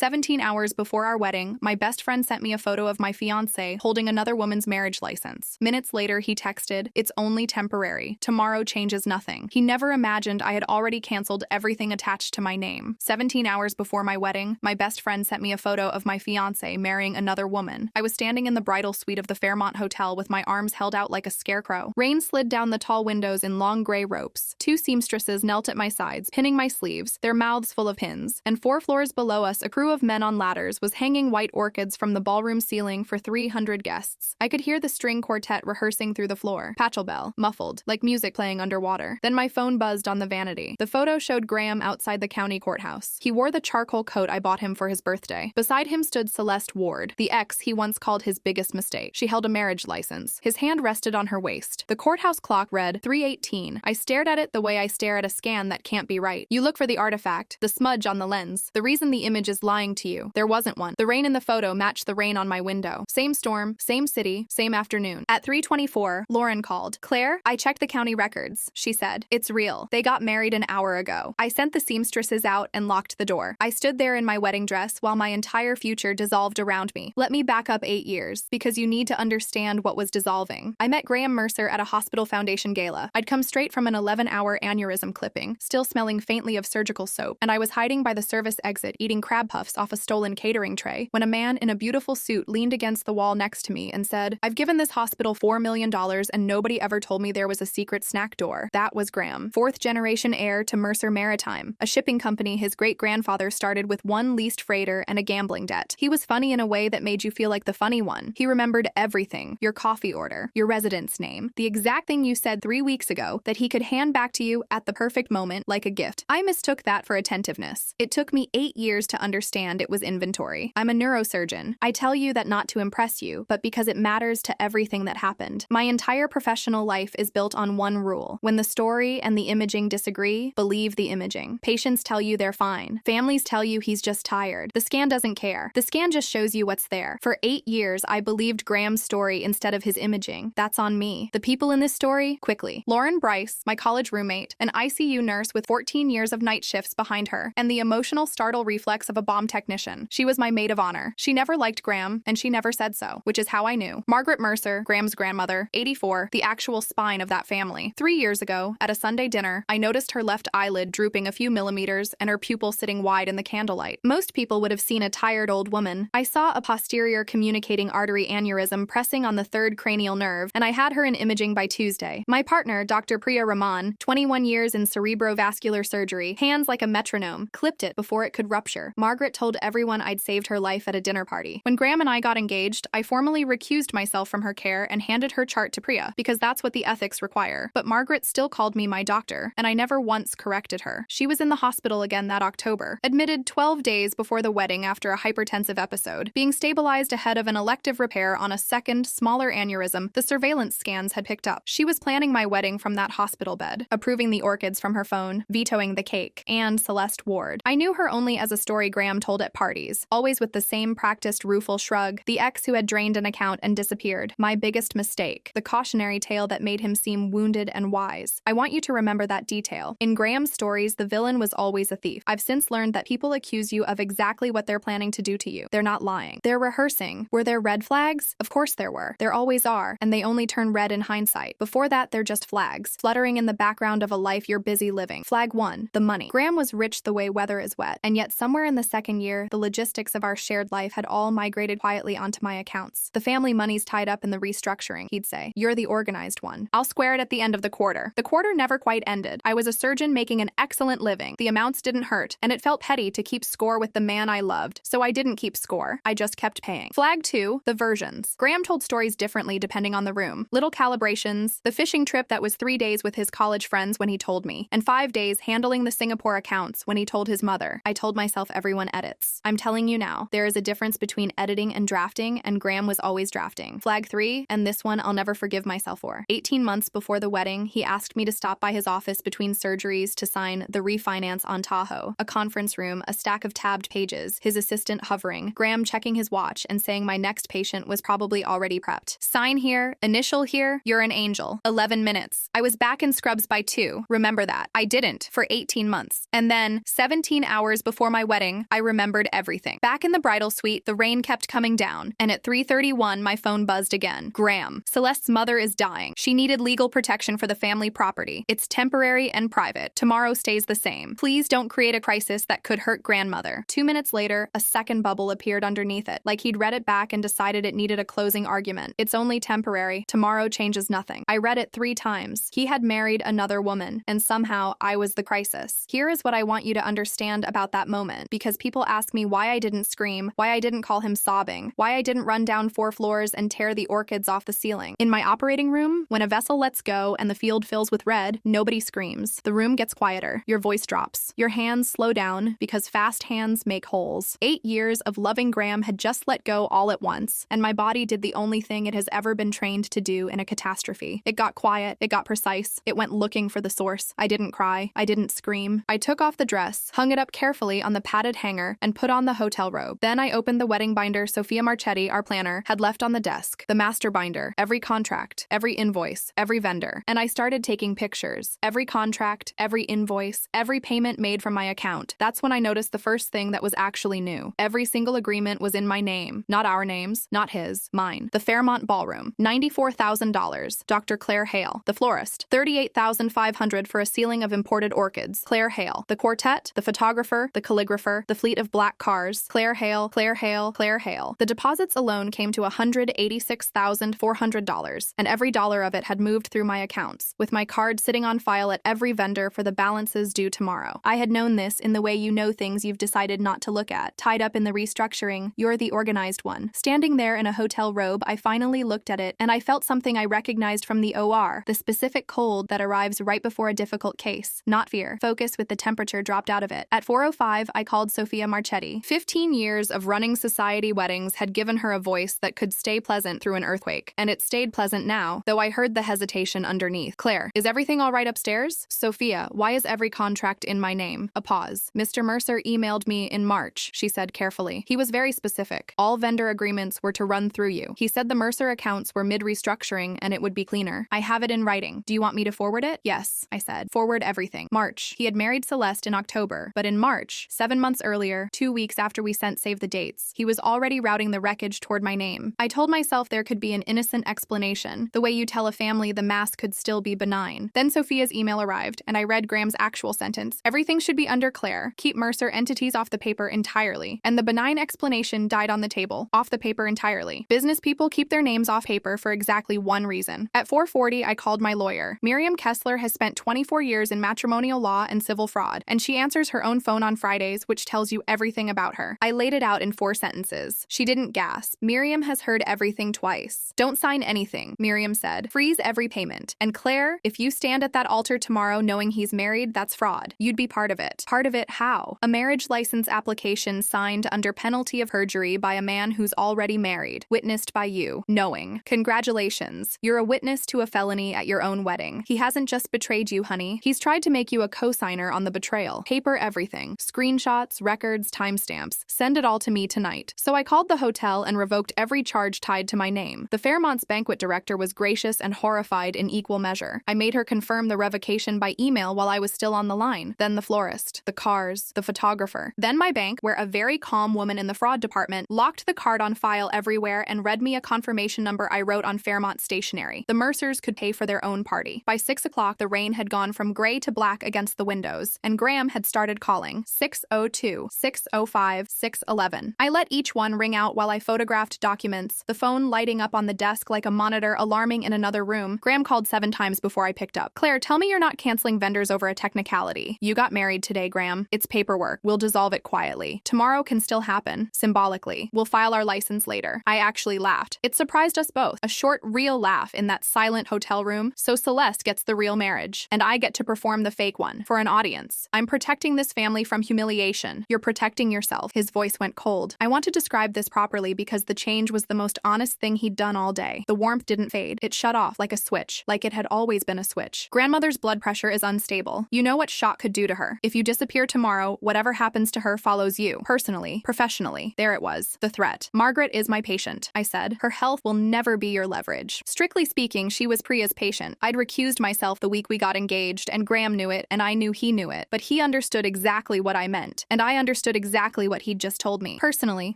17 hours before our wedding, my best friend sent me a photo of my fiancé holding another woman's marriage license. Minutes later, he texted, "It's only temporary. Tomorrow changes nothing." He never imagined I had already canceled everything attached to my name. 17 hours before my wedding, my best friend sent me a photo of my fiancé marrying another woman. I was standing in the bridal suite of the Fairmont Hotel with my arms held out like a scarecrow. Rain slid down the tall windows in long gray ropes. Two seamstresses knelt at my sides, pinning my sleeves, their mouths full of pins. And 4 floors below us, a crew of men on ladders was hanging white orchids from the ballroom ceiling for 300 guests. I could hear the string quartet rehearsing through the floor. Pachelbel, muffled, like music playing underwater. Then my phone buzzed on the vanity. The photo showed Graham outside the county courthouse. He wore the charcoal coat I bought him for his birthday. Beside him stood Celeste Ward, the ex he once called his biggest mistake. She held a marriage license. His hand rested on her waist. The courthouse clock read 3:18. I stared at it the way I stare at a scan that can't be right. You look for the artifact, the smudge on the lens, the reason the image is lying to you. There wasn't one. The rain in the photo matched the rain on my window. Same storm, same city, same afternoon. At 3:24, Lauren called. "Claire, I checked the county records," she said. "It's real. They got married an hour ago." I sent the seamstresses out and locked the door. I stood there in my wedding dress while my entire future dissolved around me. Let me back up 8 years, because you need to understand what was dissolving. I met Graham Mercer at a hospital foundation gala. I'd come straight from an 11-hour aneurysm clipping, still smelling faintly of surgical soap, and I was hiding by the service exit eating crab puffs off a stolen catering tray when a man in a beautiful suit leaned against the wall next to me and said, "I've given this hospital $4 million and nobody ever told me there was a secret snack door." That was Graham, 4th-generation heir to Mercer Maritime, a shipping company his great-grandfather started with one leased freighter and a gambling debt. He was funny in a way that made you feel like the funny one. He remembered everything: your coffee order, your residence name, the exact thing you said 3 weeks ago that he could hand back to you at the perfect moment like a gift. I mistook that for attentiveness. It took me 8 years to understand it was inventory. I'm a neurosurgeon. I tell you that not to impress you, but because it matters to everything that happened. My entire professional life is built on one rule. When the story and the imaging disagree, believe the imaging. Patients tell you they're fine. Families tell you he's just tired. The scan doesn't care. The scan just shows you what's there. For 8 years, I believed Graham's story instead of his imaging. That's on me. The people in this story, quickly. Lauren Bryce, my college roommate, an ICU nurse with 14 years of night shifts behind her, and the emotional startle reflex of a bomb technician. She was my maid of honor. She never liked Graham, and she never said so, which is how I knew. Margaret Mercer, Graham's grandmother, 84, the actual spine of that family. 3 years ago, at a Sunday dinner, I noticed her left eyelid drooping a few millimeters and her pupil sitting wide in the candlelight. Most people would have seen a tired old woman. I saw a posterior communicating artery aneurysm pressing on the 3rd cranial nerve, and I had her in imaging by Tuesday. My partner, Dr. Priya Raman, 21 years in cerebrovascular surgery, hands like a metronome, clipped it before it could rupture. Margaret told everyone I'd saved her life at a dinner party. When Graham and I got engaged, I formally recused myself from her care and handed her chart to Priya, because that's what the ethics require. But Margaret still called me my doctor, and I never once corrected her. She was in the hospital again that October, admitted 12 days before the wedding after a hypertensive episode, being stabilized ahead of an elective repair on a second, smaller aneurysm the surveillance scans had picked up. She was planning my wedding from that hospital bed, approving the orchids from her phone, vetoing the cake, and Celeste Ward. I knew her only as a story Graham told at parties, always with the same practiced rueful shrug, the ex who had drained an account and disappeared. My biggest mistake, the cautionary tale that made him seem wounded and wise. I want you to remember that detail. In Graham's stories, the villain was always a thief. I've since learned that people accuse you of exactly what they're planning to do to you. They're not lying. They're rehearsing. Were there red flags? Of course there were. There always are, and they only turn red in hindsight. Before that, they're just flags, fluttering in the background of a life you're busy living. Flag 1, the money. Graham was rich the way weather is wet, and yet somewhere in the second year, the logistics of our shared life had all migrated quietly onto my accounts. The family money's tied up in the restructuring, he'd say. You're the organized one. I'll square it at the end of the quarter. The quarter never quite ended. I was a surgeon making an excellent living. The amounts didn't hurt, and it felt petty to keep score with the man I loved, so I didn't keep score. I just kept paying. Flag 2, the versions. Graham told stories differently depending on the room. Little calibrations, the fishing trip that was 3 days with his college friends when he told me, and 5 days handling the Singapore accounts when he told his mother. I told myself everyone edits. I'm telling you now, there is a difference between editing and drafting, and Graham was always drafting. Flag 3, and this one I'll never forgive myself for. 18 months before the wedding, he asked me to stop by his office between surgeries to sign the refinance on Tahoe, a conference room, a stack of tabbed pages, his assistant hovering, Graham checking his watch and saying my next patient was probably already prepped. Sign here, initial here, you're an angel. 11 minutes. I was back in scrubs by 2. Remember that. I didn't for 18 months. And then, 17 hours before my wedding, I remembered everything. Back in the bridal suite, the rain kept coming down, and at 3:31, my phone buzzed again. Graham. Celeste's mother is dying. She needed legal protection for the family property. It's temporary and private. Tomorrow stays the same. Please don't create a crisis that could hurt grandmother. 2 minutes later, a second bubble appeared underneath it, like he'd read it back and decided it needed a closing argument. It's only temporary. Tomorrow changes nothing. I read it 3 times. He had married another woman, and somehow I was the crisis. Here is what I want you to understand about that moment, because people ask me why I didn't scream, why I didn't call him sobbing, why I didn't run down 4 floors and tear the orchids off the ceiling. In my operating room, when a vessel lets go and the field fills with red, nobody screams. The room gets quieter. Your voice drops. Your hands slow down because fast hands make holes. 8 years of loving Graham had just let go all at once, and my body did the only thing it has ever been trained to do in a catastrophe. It got quiet. It got precise. It went looking for the source. I didn't cry. I didn't scream. I took off the dress, hung it up carefully on the padded hanger, and put on the hotel robe. Then I opened the wedding binder Sophia Marchetti, our planner, had left on the desk. The master binder, every contract, every invoice, every vendor. And I started taking pictures. Every contract, every invoice, every payment made from my account. That's when I noticed the first thing that was actually new. Every single agreement was in my name. Not our names, not his, mine. The Fairmont Ballroom, $94,000. Dr. Claire Hale. The florist, $38,500 for a ceiling of imported orchids. Claire Hale. The quartet, the photographer, the calligrapher, the fleet of black cars. Claire Hale, Claire Hale, Claire Hale. The deposits alone came to $186,400, and every dollar of it had moved through my accounts, with my card sitting on file at every vendor for the balances due tomorrow. I had known this in the way you know things you've decided not to look at. Tied up in the restructuring, you're the organized one. Standing there in a hotel robe, I finally looked at it, and I felt something I recognized from the OR, the specific cold that arrives right before a difficult case. Not fear. Focus with the temperature dropped out of it. At 4:05, I called Sophia Marchetti. 15 years of running society weddings had given her a voice that could stay pleasant through an earthquake, and it stayed pleasant now, though I heard the hesitation underneath. Claire, is everything all right upstairs? Sophia, why is every contract in my name? A pause. Mr. Mercer emailed me in March, she said carefully. He was very specific. All vendor agreements were to run through you. He said the Mercer accounts were mid-restructuring and it would be cleaner. I have it in writing. Do you want me to forward it? Yes, I said. Forward everything. March. He had married Celeste in October, but in March, 7 months earlier, 2 weeks after we sent Save the Dates, he was already routing the wreckage toward my name. I told myself there could be an innocent explanation, the way you tell a family the mask could still be benign. Then Sophia's email arrived, and I read Graham's actual sentence. Everything should be under Claire. Keep Mercer entities off the paper entirely. And the benign explanation died on the table. Off the paper entirely. Business people keep their names off paper for exactly one reason. At 4:40, I called my lawyer. Miriam Kessler has spent 24 years in matrimonial law and civil fraud, and she answers her own phone on Fridays, which tells you everything about her. I laid it out in 4 sentences. She didn't gasp. Miriam has heard everything twice. Don't sign anything, Miriam said. Freeze every payment. And Claire, if you stand at that altar tomorrow knowing he's married, that's fraud. You'd be part of it. Part of it how? A marriage license application signed under penalty of perjury by a man who's already married, witnessed by you, knowing. Congratulations. You're a witness to a felony at your own wedding. He hasn't just betrayed you, honey. He's tried to make you a co-signer on the betrayal. Paper everything. Screenshots, records, timestamps. Send it all to me tonight. So I called the hotel and revoked every charge tied to my name. The Fairmont's banquet director was gracious and horrified in equal measure. I made her confirm the revocation by email while I was still on the line. Then the florist, the cars, the photographer. Then my bank, where a very calm woman in the fraud department locked the card on file everywhere and read me a confirmation number I wrote on Fairmont stationery. The Mercers could pay for their own party. By 6 o'clock, the rain had gone from gray to black against the windows, and Graham had started calling. 6:02, 6:05, 6:11. I let each one ring out while I photographed documents, the phone lighting up on the desk like a monitor alarming in another room. Graham called 7 times before I picked up. Claire, tell me you're not canceling vendors over a technicality. You got married today, Graham. It's paperwork. We'll dissolve it quietly. Tomorrow can still happen, symbolically. We'll file our license later. I actually laughed. It surprised us both. A short, real laugh in that silent hotel room. So Celeste gets the real marriage, and I get to perform the fake one for an audience. I'm protecting this family from humiliation. You're protecting yourself. His voice went cold. I want to describe this properly because the change was the most honest thing he'd done all day. The warmth didn't fade. It shut off like a switch, like it had always been a switch. Grandmother's blood pressure is unstable. You know what shock could do to her. If you disappear tomorrow, whatever happens to her follows you, personally, professionally. There it was, the threat. Margaret is my patient, I said. Her health will never be your leverage. Strictly speaking, she was Priya's patient. I'd recused myself the week we got engaged, and Graham knew it, and I knew he knew it, but he understood exactly what I meant, and I understood understood exactly what he'd just told me. Personally,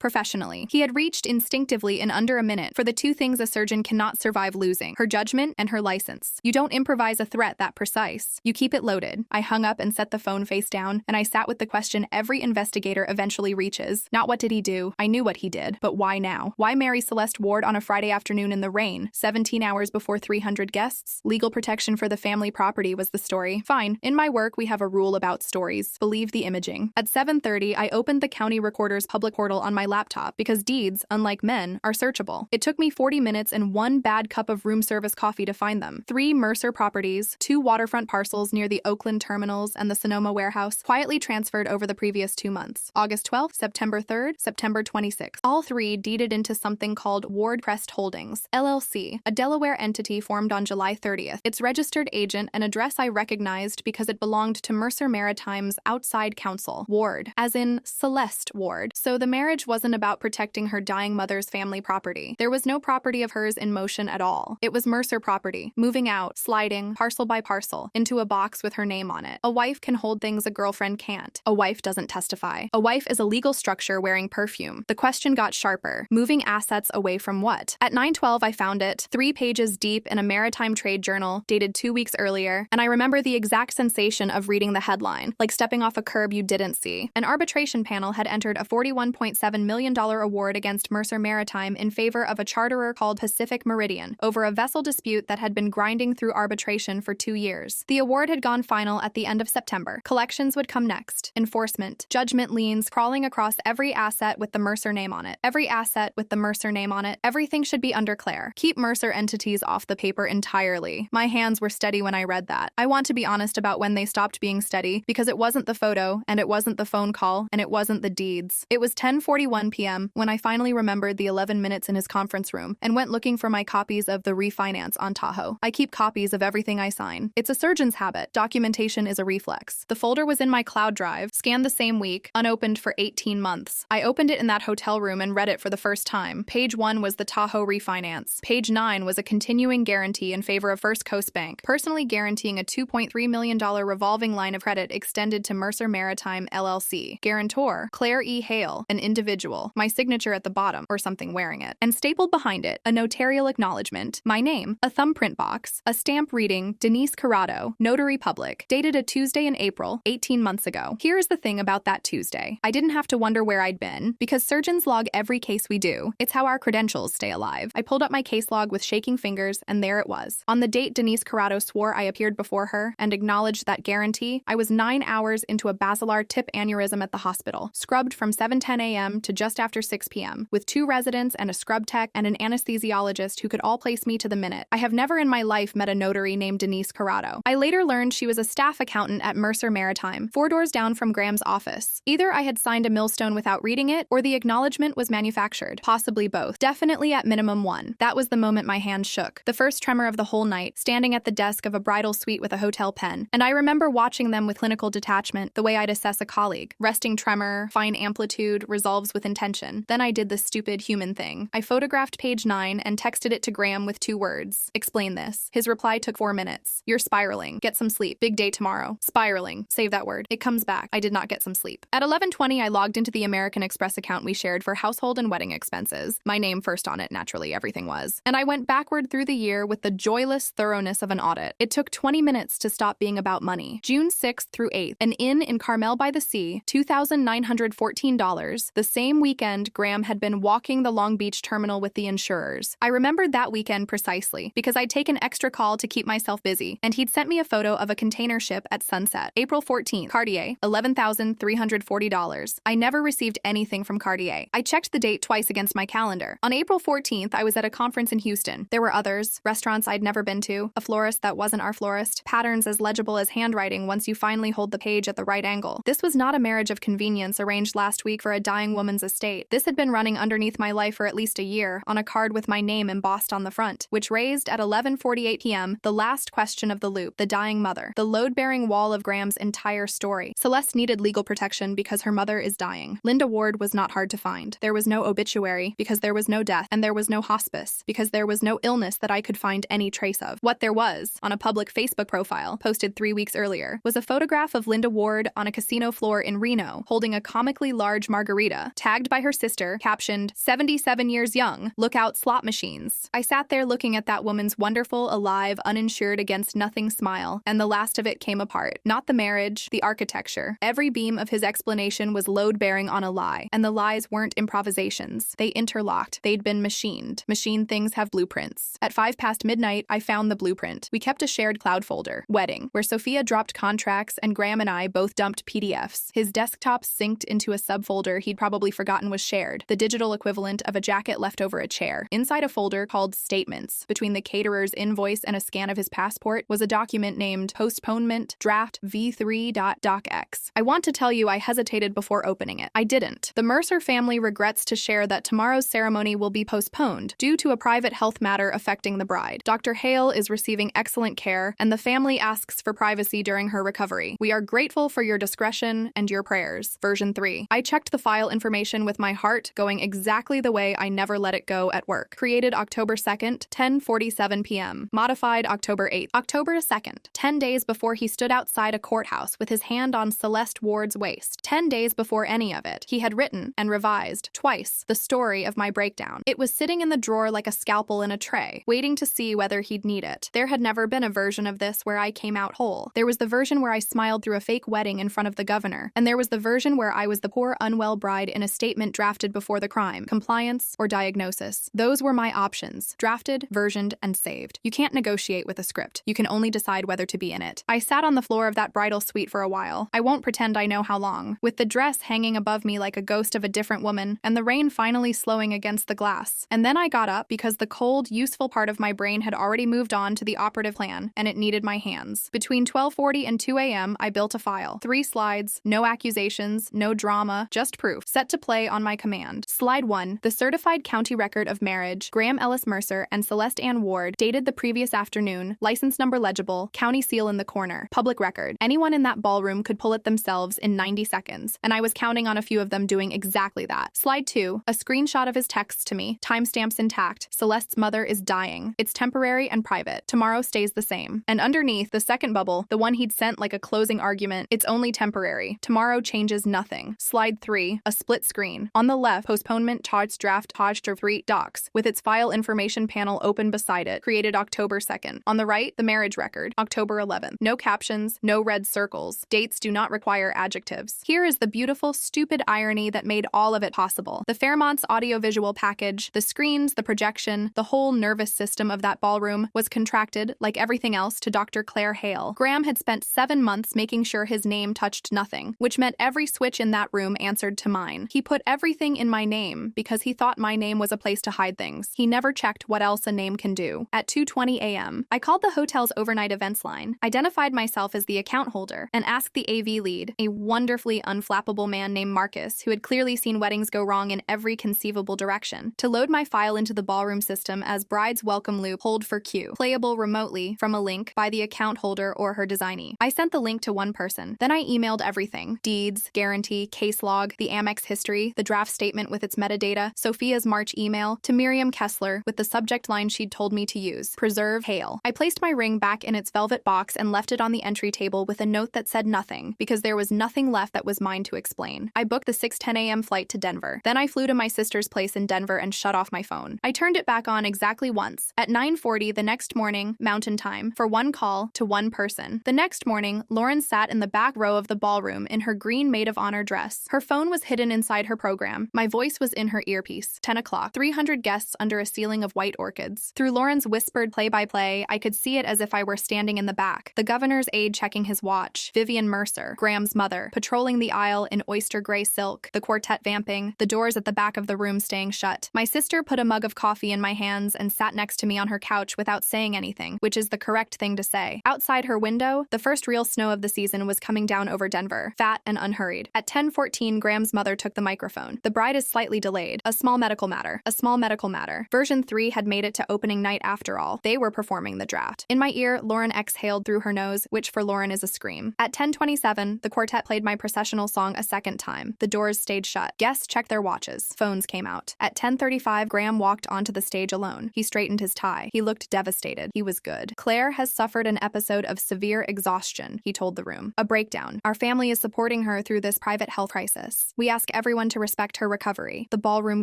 professionally. He had reached instinctively in under a minute for the two things a surgeon cannot survive losing: her judgment and her license. You don't improvise a threat that precise. You keep it loaded. I hung up and set the phone face down, and I sat with the question every investigator eventually reaches. Not what did he do? I knew what he did, but why now? Why marry Celeste Ward on a Friday afternoon in the rain, 17 hours before 300 guests? Legal protection for the family property was the story. Fine. In my work, we have a rule about stories. Believe the imaging. At 7:30, I opened the county recorder's public portal on my laptop because deeds, unlike men, are searchable. It took me 40 minutes and one bad cup of room service coffee to find them. 3 Mercer properties, 2 waterfront parcels near the Oakland terminals and the Sonoma warehouse, quietly transferred over the previous 2 months. August 12th, September 3rd, September 26th. All 3 deeded into something called Ward Crest Holdings, LLC, a Delaware entity formed on July 30th. Its registered agent and address I recognized because it belonged to Mercer Maritime's outside counsel, Ward, as in Celeste Ward. So the marriage wasn't about protecting her dying mother's family property. There was no property of hers in motion at all. It was Mercer property, moving out, sliding, parcel by parcel, into a box with her name on it. A wife can hold things a girlfriend can't. A wife doesn't testify. A wife is a legal structure wearing perfume. The question got sharper. Moving assets away from what? At 9:12, I found it, 3 pages deep in a maritime trade journal, dated 2 weeks earlier, and I remember the exact sensation of reading the headline, like stepping off a curb you didn't see. An arbitration panel had entered a $41.7 million award against Mercer Maritime in favor of a charterer called Pacific Meridian over a vessel dispute that had been grinding through arbitration for 2 years. The award had gone final at the end of September. Collections would come next. Enforcement. Judgment liens crawling across every asset with the Mercer name on it. Every asset with the Mercer name on it. Everything should be under Claire. Keep Mercer entities off the paper entirely. My hands were steady when I read that. I want to be honest about when they stopped being steady, because it wasn't the photo, and it wasn't the phone call, and it wasn't the deeds. It was 10:41 p.m. when I finally remembered the 11 minutes in his conference room and went looking for my copies of the refinance on Tahoe. I keep copies of everything I sign. It's a surgeon's habit. Documentation is a reflex. The folder was in my cloud drive, scanned the same week, unopened for 18 months. I opened it in that hotel room and read it for the first time. Page 1 was the Tahoe refinance. Page 9 was a continuing guarantee in favor of First Coast Bank, personally guaranteeing a $2.3 million revolving line of credit extended to Mercer Maritime, LLC. Guarantor, Claire E. Hale, an individual. My signature at the bottom, or something wearing it. And stapled behind it, a notarial acknowledgement, my name, a thumbprint box, a stamp reading Denise Corrado, Notary Public, dated a Tuesday in April, 18 months ago. Here's the thing about that Tuesday. I didn't have to wonder where I'd been, because surgeons log every case we do. It's how our credentials stay alive. I pulled up my case log with shaking fingers, and there it was. On the date Denise Corrado swore I appeared before her and acknowledged that guarantee, I was 9 hours into a basilar tip aneurysm at the hospital, scrubbed from 7:10 a.m. to just after 6 p.m., with 2 residents and a scrub tech and an anesthesiologist who could all place me to the minute. I have never in my life met a notary named Denise Corrado. I later learned she was a staff accountant at Mercer Maritime, 4 doors down from Graham's office. Either I had signed a millstone without reading it, or the acknowledgement was manufactured. Possibly both. Definitely at minimum one. That was the moment my hands shook. The first tremor of the whole night, standing at the desk of a bridal suite with a hotel pen. And I remember watching them with clinical detachment, the way I'd assess a colleague. Resting tremor, fine amplitude, resolves with intention. Then I did the stupid human thing. I photographed page 9 and texted it to Graham with 2 words. Explain this. His reply took 4 minutes. You're spiraling. Get some sleep. Big day tomorrow. Spiraling. Save that word. It comes back. I did not get some sleep. At 11:20, I logged into the American Express account we shared for household and wedding expenses. My name first on it, naturally, everything was. And I went backward through the year with the joyless thoroughness of an audit. It took 20 minutes to stop being about money. June 6th through 8th, an inn in Carmel by the Sea, $2,914. The same weekend, Graham had been walking the Long Beach terminal with the insurers. I remembered that weekend precisely because I'd taken extra call to keep myself busy, and he'd sent me a photo of a container ship at sunset. April 14th, Cartier, $11,340. I never received anything from Cartier. I checked the date twice against my calendar. On April 14th, I was at a conference in Houston. There were others, restaurants I'd never been to, a florist that wasn't our florist, patterns as legible as handwriting once you finally hold the page at the right angle. This was not a marriage of convenience arranged last week for a dying woman's estate. This had been running underneath my life for at least a year, on a card with my name embossed on the front, which raised at 11:48 p.m. the last question of the loop, the dying mother, the load-bearing wall of Graham's entire story. Celeste needed legal protection because her mother is dying. Linda Ward was not hard to find. There was no obituary because there was no death, and there was no hospice because there was no illness that I could find any trace of. What there was, on a public Facebook profile, posted 3 weeks earlier, was a photograph of Linda Ward on a casino floor in Reno casino, holding a comically large margarita, tagged by her sister, captioned, 77 years young, look out slot machines. I sat there looking at that woman's wonderful, alive, uninsured against nothing smile, and the last of it came apart. Not the marriage, the architecture. Every beam of his explanation was load-bearing on a lie, and the lies weren't improvisations. They interlocked. They'd been machined. Machine things have blueprints. At 5 past midnight, I found the blueprint. We kept a shared cloud folder, wedding, where Sophia dropped contracts and Graham and I both dumped PDFs. His desktop synced into a subfolder he'd probably forgotten was shared, the digital equivalent of a jacket left over a chair. Inside a folder called Statements, between the caterer's invoice and a scan of his passport, was a document named Postponement Draft V3.docx. I want to tell you I hesitated before opening it. I didn't. The Mercer family regrets to share that tomorrow's ceremony will be postponed due to a private health matter affecting the bride. Dr. Hale is receiving excellent care, and the family asks for privacy during her recovery. We are grateful for your discretion and your prayers. Version 3. I checked the file information with my heart going exactly the way I never let it go at work. Created October 2nd, 10:47 p.m. Modified October 8th. October 2nd, 10 days before he stood outside a courthouse with his hand on Celeste Ward's waist. 10 days before any of it, he had written and revised, twice, the story of my breakdown. It was sitting in the drawer like a scalpel in a tray, waiting to see whether he'd need it. There had never been a version of this where I came out whole. There was the version where I smiled through a fake wedding in front of the governor, and there was the version where I was the poor, unwell bride in a statement drafted before the crime, compliance, or diagnosis. Those were my options, drafted, versioned, and saved. You can't negotiate with a script. You can only decide whether to be in it. I sat on the floor of that bridal suite for a while. I won't pretend I know how long, with the dress hanging above me like a ghost of a different woman, and the rain finally slowing against the glass. And then I got up because the cold, useful part of my brain had already moved on to the operative plan, and it needed my hands. Between 12:40 and 2 a.m., I built a file. 3 slides, no accusations, no drama, just proof, set to play on my command. Slide 1, the certified county record of marriage, Graham Ellis Mercer and Celeste Ann Ward, dated the previous afternoon, license number legible, county seal in the corner, public record. Anyone in that ballroom could pull it themselves in 90 seconds, and I was counting on a few of them doing exactly that. Slide 2, a screenshot of his text to me, timestamps intact. Celeste's mother is dying. It's temporary and private. Tomorrow stays the same. And underneath, the second bubble, the one he'd sent like a closing argument, it's only temporary. Tomorrow changes nothing. Slide 3, a split screen. On the left, postponement charts draft Hodgster 3 docs, with its file information panel open beside it, created October 2nd. On the right, the marriage record, October 11th. No captions, no red circles. Dates do not require adjectives. Here is the beautiful, stupid irony that made all of it possible. The Fairmont's audiovisual package, the screens, the projection, the whole nervous system of that ballroom was contracted, like everything else, to Dr. Claire Hale. Graham had spent 7 months making sure his name touched nothing, which meant every switch in that room answered to mine. He put everything in my name because he thought my name was a place to hide things. He never checked what else a name can do. At 2:20 a.m., I called the hotel's overnight events line, identified myself as the account holder, and asked the AV lead, a wonderfully unflappable man named Marcus, who had clearly seen weddings go wrong in every conceivable direction, to load my file into the ballroom system as bride's welcome loop, hold for queue, playable remotely from a link by the account holder or her designee. I sent the link to one person. Then I emailed everything: deeds, guarantee, case log, the Amex history, the draft statement with its metadata, Sophia's March email, to Miriam Kessler with the subject line she'd told me to use: Preserve Hale. I placed my ring back in its velvet box and left it on the entry table with a note that said nothing, because there was nothing left that was mine to explain. I booked the 6:10 a.m. flight to Denver. Then I flew to my sister's place in Denver and shut off my phone. I turned it back on exactly once, at 9:40 the next morning, Mountain Time, for one call to one person. The next morning, Lauren sat in the back row of the ballroom in her green maid of honor dress. Her phone was hidden inside her program. My voice was in her earpiece. 10 o'clock. 300 guests under a ceiling of white orchids. Through Lauren's whispered play-by-play, I could see it as if I were standing in the back. The governor's aide checking his watch. Vivian Mercer, Graham's mother, patrolling the aisle in oyster gray silk. The quartet vamping. The doors at the back of the room staying shut. My sister put a mug of coffee in my hands and sat next to me on her couch without saying anything, which is the correct thing to say. Outside her window, the first real snow of the season was coming down over Denver, fat and unhurried. At 10:14, Graham's mother took the microphone. The bride is slightly delayed. A small medical matter. A small medical matter. Version 3 had made it to opening night after all. They were performing the draft. In my ear, Lauren exhaled through her nose, which for Lauren is a scream. At 10:27, the quartet played my processional song a second time. The doors stayed shut. Guests checked their watches. Phones came out. At 10:35, Graham walked onto the stage alone. He straightened his tie. He looked devastated. He was good. Claire has suffered an episode of severe exhaustion, he told the room. A breakdown. Our family is supporting her her through this private health crisis. We ask everyone to respect her recovery. The ballroom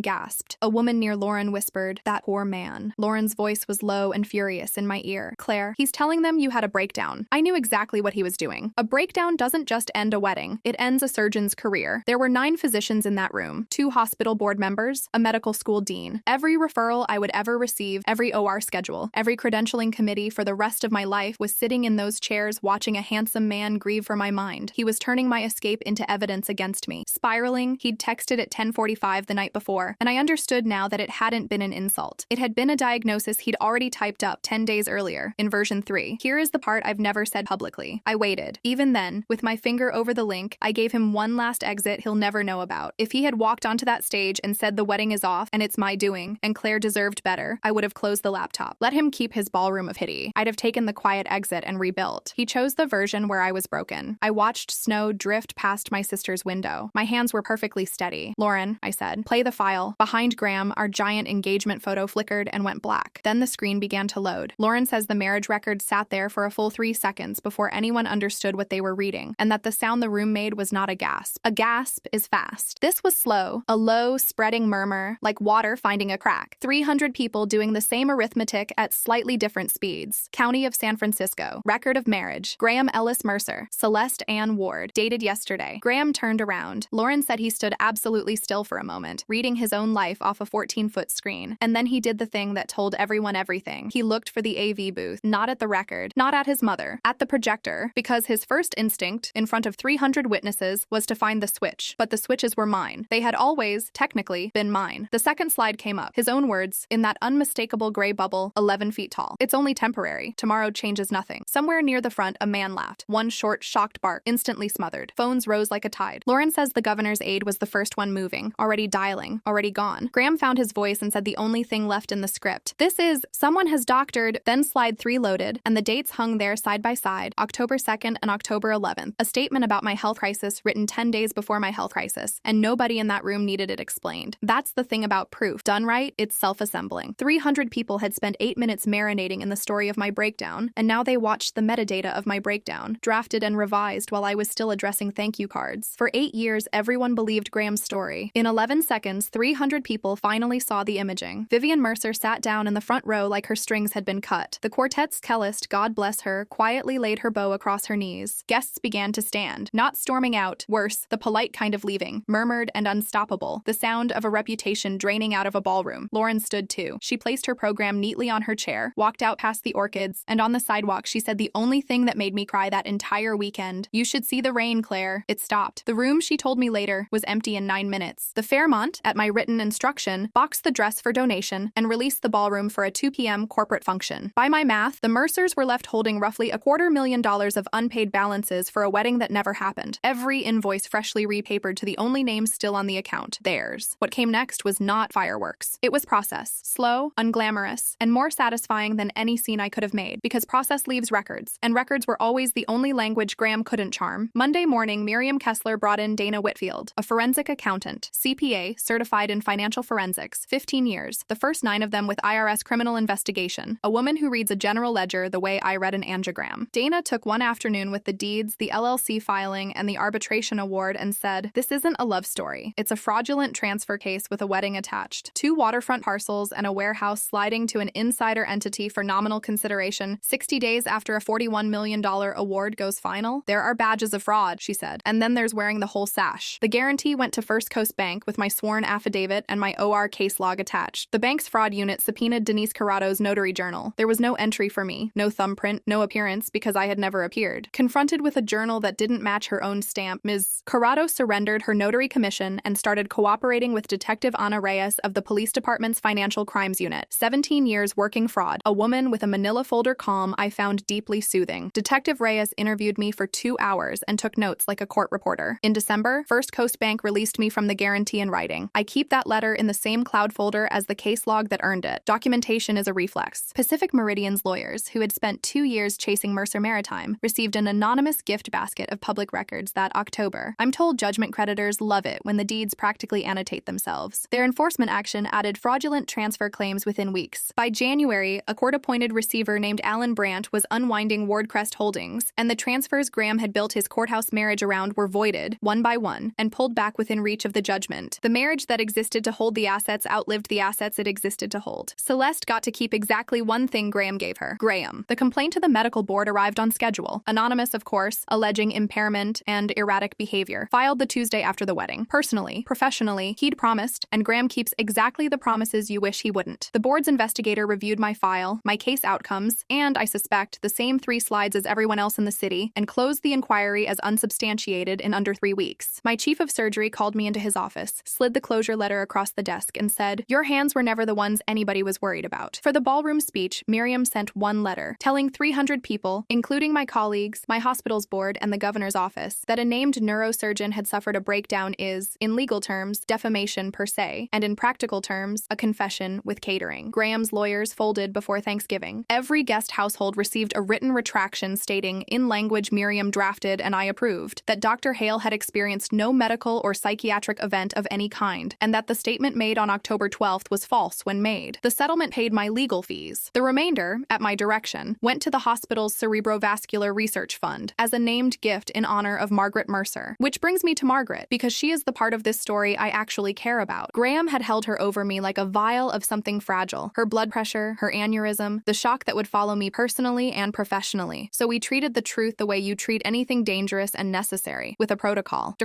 gasped. A woman near Lauren whispered, "That poor man." Lauren's voice was low and furious in my ear. "Claire, he's telling them you had a breakdown." I knew exactly what he was doing. A breakdown doesn't just end a wedding, it ends a surgeon's career. There were 9 physicians in that room, 2 hospital board members, a medical school dean. Every referral I would ever receive, every OR schedule, every credentialing committee for the rest of my life was sitting in those chairs watching a handsome man grieve for my mind. He was turning my escape into evidence against me. Spiraling, he'd texted at 10:45 the night before, and I understood now that it hadn't been an insult. It had been a diagnosis he'd already typed up 10 days earlier, in version 3. Here is the part I've never said publicly. I waited. Even then, with my finger over the link, I gave him one last exit he'll never know about. If he had walked onto that stage and said the wedding is off and it's my doing, and Claire deserved better, I would have closed the laptop. Let him keep his ballroom of pity. I'd have taken the quiet exit and rebuilt. He chose the version where I was broken. I watched snow drift past my sister's window. My hands were perfectly steady. "Lauren," I said, "play the file." Behind Graham, our giant engagement photo flickered and went black. Then the screen began to load. Lauren says the marriage record sat there for a full 3 seconds before anyone understood what they were reading, and that the sound the room made was not a gasp. A gasp is fast. This was slow, a low, spreading murmur, like water finding a crack. 300 people doing the same arithmetic at slightly different speeds. County of San Francisco. Record of marriage. Graham Ellis Mercer. Celeste Ann Ward. Dated yesterday. Graham turned around. Lauren said he stood absolutely still for a moment, reading his own life off a 14-foot screen. And then he did the thing that told everyone everything. He looked for the AV booth, not at the record, not at his mother, at the projector, because his first instinct, in front of 300 witnesses, was to find the switch. But the switches were mine. They had always, technically, been mine. The second slide came up. His own words, in that unmistakable gray bubble, 11 feet tall. "It's only temporary. Tomorrow changes nothing." Somewhere near the front, a man laughed. One short, shocked bark, instantly smothered. Phones rose like a tide. Lauren says the governor's aide was the first one moving, already dialing, already gone. Graham found his voice and said the only thing left in the script. "This is, someone has doctored," then slide 3 loaded, and the dates hung there side by side, October 2nd and October 11th. A statement about my health crisis written 10 days before my health crisis, and nobody in that room needed it explained. That's the thing about proof. Done right, it's self-assembling. 300 people had spent 8 minutes marinating in the story of my breakdown, and now they watched the metadata of my breakdown, drafted and revised while I was still addressing thank you cards. For 8 years, everyone believed Graham's story. In 11 seconds, 300 people finally saw the imaging. Vivian Mercer sat down in the front row like her strings had been cut. The quartet's cellist, God bless her, quietly laid her bow across her knees. Guests began to stand, not storming out, worse, the polite kind of leaving, murmured and unstoppable, the sound of a reputation draining out of a ballroom. Lauren stood too. She placed her program neatly on her chair, walked out past the orchids, and on the sidewalk she said the only thing that made me cry that entire weekend, "You should see the rain, Claire." It stopped. The room, she told me later, was empty in 9 minutes. The Fairmont, at my written instruction, boxed the dress for donation and released the ballroom for a 2 p.m. corporate function. By my math, the Mercers were left holding roughly $250,000 of unpaid balances for a wedding that never happened. Every invoice freshly repapered to the only names still on the account, theirs. What came next was not fireworks. It was process. Slow, unglamorous, and more satisfying than any scene I could have made, because process leaves records, and records were always the only language Graham couldn't charm. Monday morning, Miriam Kessler brought in Dana Whitfield, a forensic accountant, CPA, certified in financial forensics, 15 years, the first 9 of them with IRS criminal investigation, a woman who reads a general ledger the way I read an angiogram. Dana took one afternoon with the deeds, the LLC filing, and the arbitration award and said, "This isn't a love story. It's a fraudulent transfer case with a wedding attached. 2 waterfront parcels and a warehouse sliding to an insider entity for nominal consideration 60 days after a $41 million award goes final. There are badges of fraud," she said. "And then there's wearing the whole sash." The guarantee went to First Coast Bank with my sworn affidavit and my OR case log attached. The bank's fraud unit subpoenaed Denise Corrado's notary journal. There was no entry for me, no thumbprint, no appearance because I had never appeared. Confronted with a journal that didn't match her own stamp, Ms. Corrado surrendered her notary commission and started cooperating with Detective Ana Reyes of the police department's financial crimes unit. 17 years working fraud, a woman with a manila folder calm I found deeply soothing. Detective Reyes interviewed me for 2 hours and took notes like a court reporter. In December, First Coast Bank released me from the guarantee in writing. I keep that letter in the same cloud folder as the case log that earned it. Documentation is a reflex. Pacific Meridian's lawyers, who had spent 2 years chasing Mercer Maritime, received an anonymous gift basket of public records that October. I'm told judgment creditors love it when the deeds practically annotate themselves. Their enforcement action added fraudulent transfer claims within weeks. By January, a court-appointed receiver named Alan Brandt was unwinding Wardcrest Holdings, and the transfers Graham had built his courthouse marriage around ground were voided, one by one, and pulled back within reach of the judgment. The marriage that existed to hold the assets outlived the assets it existed to hold. Celeste got to keep exactly one thing Graham gave her. Graham. The complaint to the medical board arrived on schedule. Anonymous, of course, alleging impairment and erratic behavior. Filed the Tuesday after the wedding. Personally, professionally, he'd promised, and Graham keeps exactly the promises you wish he wouldn't. The board's investigator reviewed my file, my case outcomes, and, I suspect, the same 3 slides as everyone else in the city, and closed the inquiry as unsubstantiated in under 3 weeks. My chief of surgery called me into his office, slid the closure letter across the desk, and said, "Your hands were never the ones anybody was worried about." For the ballroom speech, Miriam sent one letter, telling 300 people, including my colleagues, my hospital's board, and the governor's office, that a named neurosurgeon had suffered a breakdown is, in legal terms, defamation per se, and in practical terms, a confession with catering. Graham's lawyers folded before Thanksgiving. Every guest household received a written retraction stating, in language Miriam drafted and I approved, that Dr. Hale had experienced no medical or psychiatric event of any kind, and that the statement made on October 12th was false when made. The settlement paid my legal fees. The remainder, at my direction, went to the hospital's cerebrovascular research fund as a named gift in honor of Margaret Mercer. Which brings me to Margaret, because she is the part of this story I actually care about. Graham had held her over me like a vial of something fragile. Her blood pressure, her aneurysm, the shock that would follow me personally and professionally. So we treated the truth the way you treat anything dangerous and necessary, with a protocol.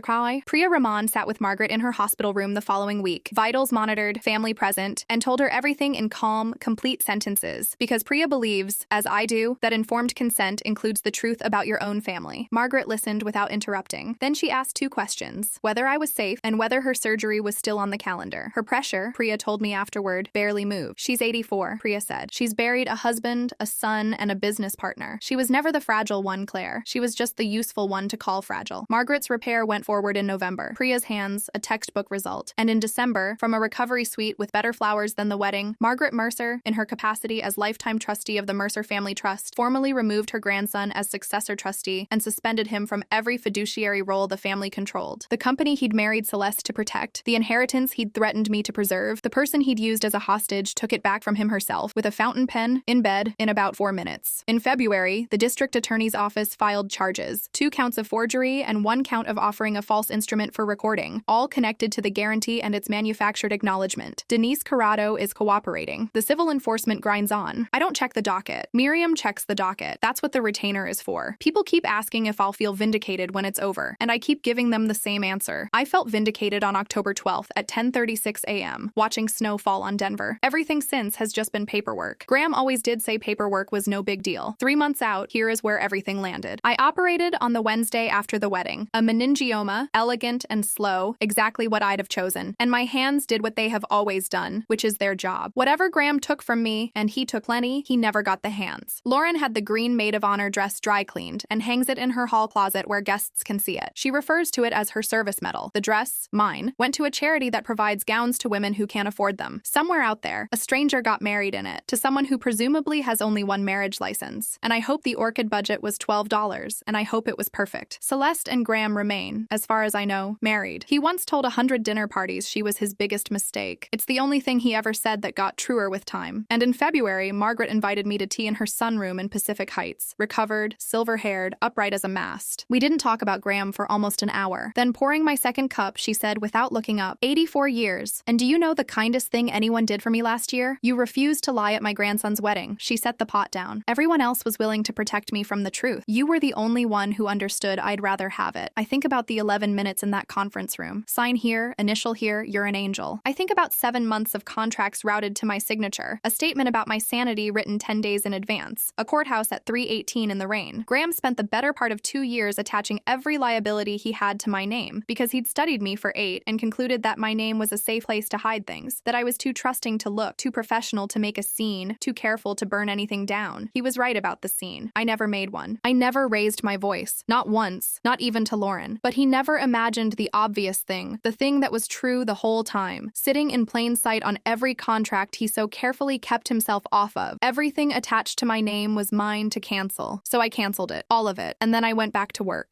Priya Raman sat with Margaret in her hospital room the following week, vitals monitored, family present, and told her everything in calm, complete sentences, because Priya believes, as I do, that informed consent includes the truth about your own family. Margaret listened without interrupting. Then she asked 2 questions, whether I was safe and whether her surgery was still on the calendar. Her pressure, Priya told me afterward, barely moved. She's 84, Priya said. She's buried a husband, a son, and a business partner. She was never the fragile one, Claire. She was just the useful one to call fragile. Margaret's repair went forward in November. Priya's hands, a textbook result. And in December, from a recovery suite with better flowers than the wedding, Margaret Mercer, in her capacity as lifetime trustee of the Mercer Family Trust, formally removed her grandson as successor trustee and suspended him from every fiduciary role the family controlled. The company he'd married Celeste to protect, the inheritance he'd threatened me to preserve, the person he'd used as a hostage took it back from him herself with a fountain pen, in bed, in about 4 minutes. In February, the district attorney's office filed charges, 2 counts of forgery and 1 count of offering a false instrument for recording, all connected to the guarantee and its manufactured acknowledgement. Denise Corrado is cooperating. The civil enforcement grinds on. I don't check the docket. Miriam checks the docket. That's what the retainer is for. People keep asking if I'll feel vindicated when it's over, and I keep giving them the same answer. I felt vindicated on October 12th at 10:36 a.m., watching snow fall on Denver. Everything since has just been paperwork. Graham always did say paperwork was no big deal. 3 months out, here is where everything landed. I operated on the Wednesday after the wedding. A meningioma, elegant and slow, exactly what I'd have chosen. And my hands did what they have always done, which is their job. Whatever Graham took from me, and he took plenty, he never got the hands. Lauren had the green maid of honor dress dry cleaned and hangs it in her hall closet where guests can see it. She refers to it as her service medal. The dress, mine, went to a charity that provides gowns to women who can't afford them. Somewhere out there, a stranger got married in it, to someone who presumably has only 1 marriage license. And I hope the orchid budget was $12, and I hope it was perfect. Celeste and Graham remain, as far as I know, married. He once told 100 dinner parties she was his biggest mistake. It's the only thing he ever said that got truer with time. And in February, Margaret invited me to tea in her sunroom in Pacific Heights, recovered, silver-haired, upright as a mast. We didn't talk about Graham for almost an hour. Then, pouring my second cup, she said without looking up, 84 years. And do you know the kindest thing anyone did for me last year? You refused to lie at my grandson's wedding. She set the pot down. Everyone else was willing to protect me from the truth. You were the only one who understood I'd rather have it. I think about the 11 minutes in that conference room. Sign here, initial here, you're an angel. I think about 7 months of contracts routed to my signature, a statement about my sanity written 10 days in advance, a courthouse at 3:18 in the rain. Graham spent the better part of 2 years attaching every liability he had to my name, because he'd studied me for 8 and concluded that my name was a safe place to hide things, that I was too trusting to look, too professional to make a scene, too careful to burn anything down. He was right about the scene. I never made one. I never raised my voice. Not once. Not even to Lauren. But he never imagined the obvious thing, the thing that was true the whole time, sitting in plain sight on every contract he so carefully kept himself off of. Everything attached to my name was mine to cancel. So I canceled it. All of it. And then I went back to work.